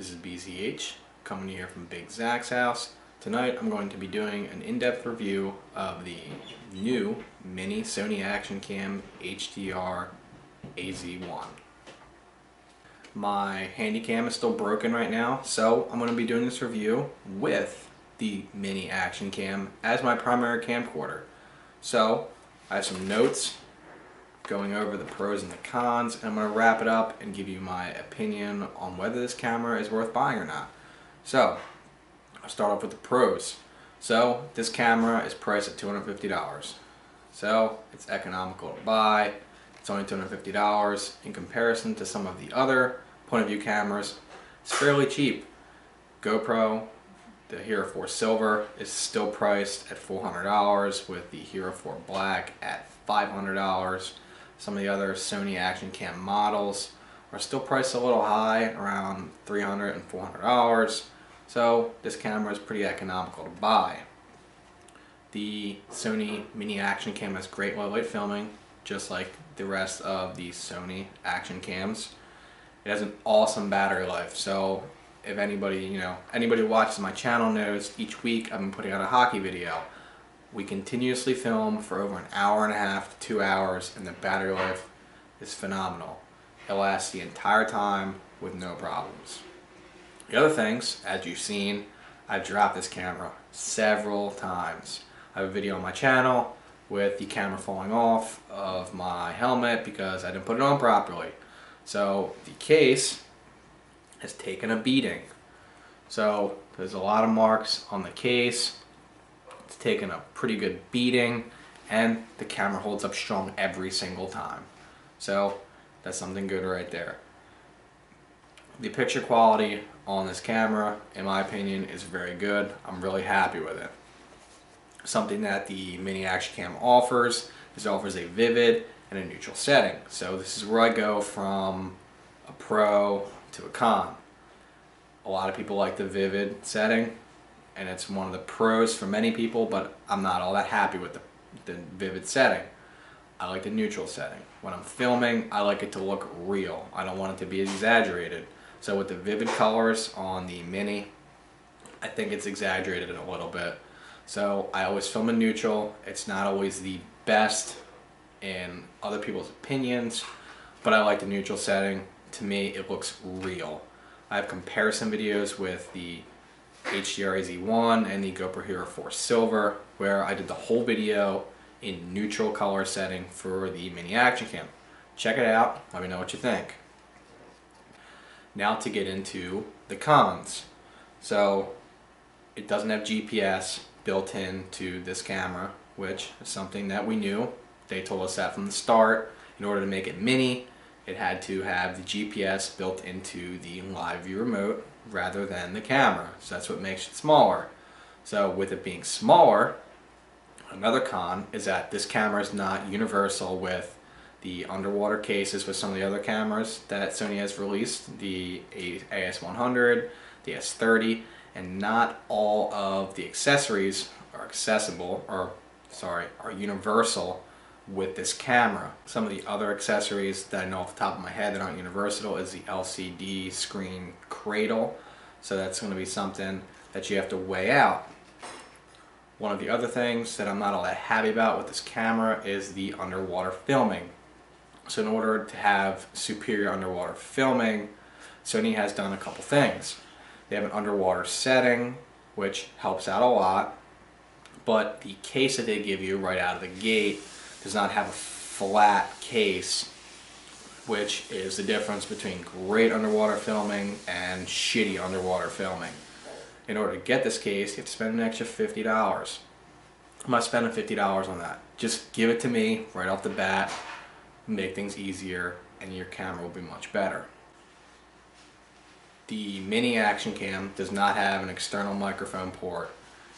This is BZH coming here from Big Zach's house. Tonight I'm going to be doing an in-depth review of the new mini Sony Action Cam HDR-AZ1. My Handycam is still broken right now, so I'm going to be doing this review with the mini Action Cam as my primary camcorder. So I have some notes going over the pros and the cons, and I'm going to wrap it up and give you my opinion on whether this camera is worth buying or not. So I'll start off with the pros. So this camera is priced at $250. So it's economical to buy. It's only $250 in comparison to some of the other point of view cameras. It's fairly cheap. GoPro, the Hero 4 Silver, is still priced at $400 with the Hero 4 Black at $500. Some of the other Sony Action Cam models are still priced a little high, around $300 and $400. So this camera is pretty economical to buy. The Sony Mini Action Cam has great low light filming, just like the rest of the Sony Action Cams. It has an awesome battery life. So if anybody who watches my channel knows, each week I've been putting out a hockey video. We continuously film for over an hour and a half to 2 hours, and the battery life is phenomenal. It lasts the entire time with no problems. The other things, as you've seen, I've dropped this camera several times. I have a video on my channel with the camera falling off of my helmet because I didn't put it on properly. So the case has taken a beating. So there's a lot of marks on the case. It's taken a pretty good beating, and the camera holds up strong every single time. So that's something good right there. The picture quality on this camera, in my opinion, is very good. I'm really happy with it. Something that the Mini Action Cam offers is it offers a vivid and a neutral setting. So this is where I go from a pro to a con. A lot of people like the vivid setting, and it's one of the pros for many people, but I'm not all that happy with the vivid setting. I like the neutral setting. When I'm filming, I like it to look real. I don't want it to be exaggerated. So with the vivid colors on the Mini, I think it's exaggerated a little bit. So I always film in neutral. It's not always the best in other people's opinions, but I like the neutral setting. To me, it looks real. I have comparison videos with the HDR-AZ1 and the GoPro Hero 4 Silver, where I did the whole video in neutral color setting for the Mini Action Cam. Check it out, let me know what you think. Now to get into the cons. So it doesn't have GPS built into this camera, which is something that we knew. They told us that from the start. In order to make it mini, it had to have the GPS built into the live view remote rather than the camera. So that's what makes it smaller. So with it being smaller, another con is that this camera is not universal with the underwater cases with some of the other cameras that Sony has released, the AS100, the S30, and not all of the accessories are are universal with this camera. Some of the other accessories that I know off the top of my head that aren't universal is the LCD screen cradle. So that's going to be something that you have to weigh out. One of the other things that I'm not all that happy about with this camera is the underwater filming. So in order to have superior underwater filming, Sony has done a couple things. They have an underwater setting, which helps out a lot, but the case that they give you right out of the gate does not have a flat case, which is the difference between great underwater filming and shitty underwater filming. In order to get this case, you have to spend an extra $50. I'm not spending $50 on that. Just give it to me right off the bat, make things easier, and your camera will be much better. The Mini Action Cam does not have an external microphone port.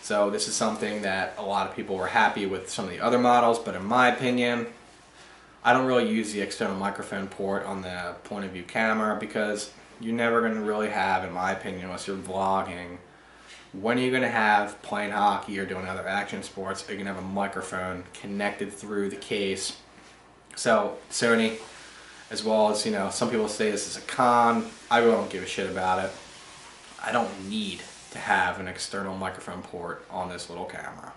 So this is something that a lot of people were happy with some of the other models, but in my opinion, I don't really use the external microphone port on the point of view camera because you're never going to really have, in my opinion, unless you're vlogging, when are you going to have playing hockey or doing other action sports, are you going to have a microphone connected through the case? So Sony, as well as, some people say this is a con, I really don't give a shit about it. I don't need to have an external microphone port on this little camera.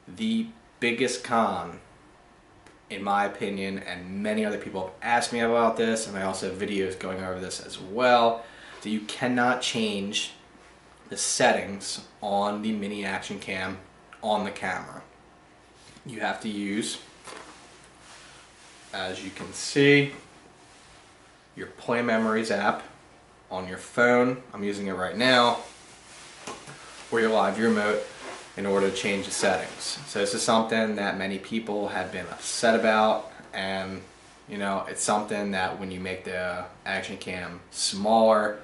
The biggest con, in my opinion, and many other people have asked me about this, and I also have videos going over this as well, that you cannot change the settings on the mini action cam on the camera. You have to use, as you can see, your Play Memories app on your phone. I'm using it right now, or your live remote, in order to change the settings. So this is something that many people have been upset about, and you know, it's something that when you make the action cam smaller,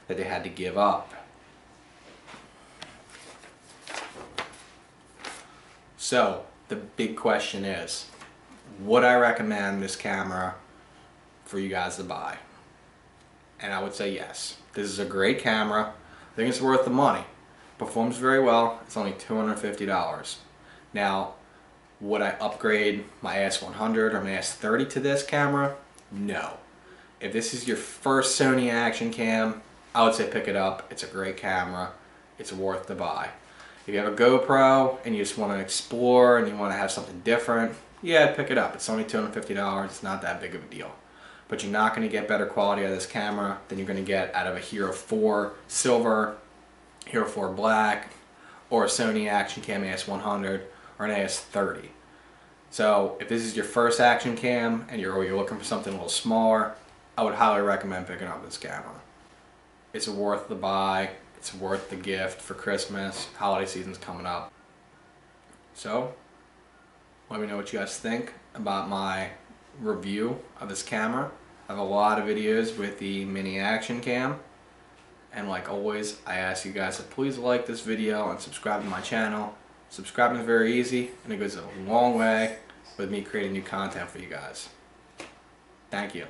that they had to give up. So the big question is, would I recommend this camera for you guys to buy? And I would say yes. This is a great camera. I think it's worth the money. Performs very well. It's only $250. Now, would I upgrade my AS100 or my AS30 to this camera? No. If this is your first Sony action cam, I would say pick it up. It's a great camera. It's worth the buy. If you have a GoPro and you just want to explore and you want to have something different, yeah, pick it up. It's only $250. It's not that big of a deal. But you're not going to get better quality out of this camera than you're going to get out of a Hero 4 Silver, Hero 4 Black, or a Sony Action Cam AS100 or an AS30. So if this is your first action cam and you're looking for something a little smaller, I would highly recommend picking up this camera. It's worth the buy. It's worth the gift for Christmas. Holiday season's coming up. So let me know what you guys think about my review of this camera. I have a lot of videos with the mini action cam, and like always, I ask you guys to please like this video and subscribe to my channel. Subscribing is very easy, and it goes a long way with me creating new content for you guys. Thank you.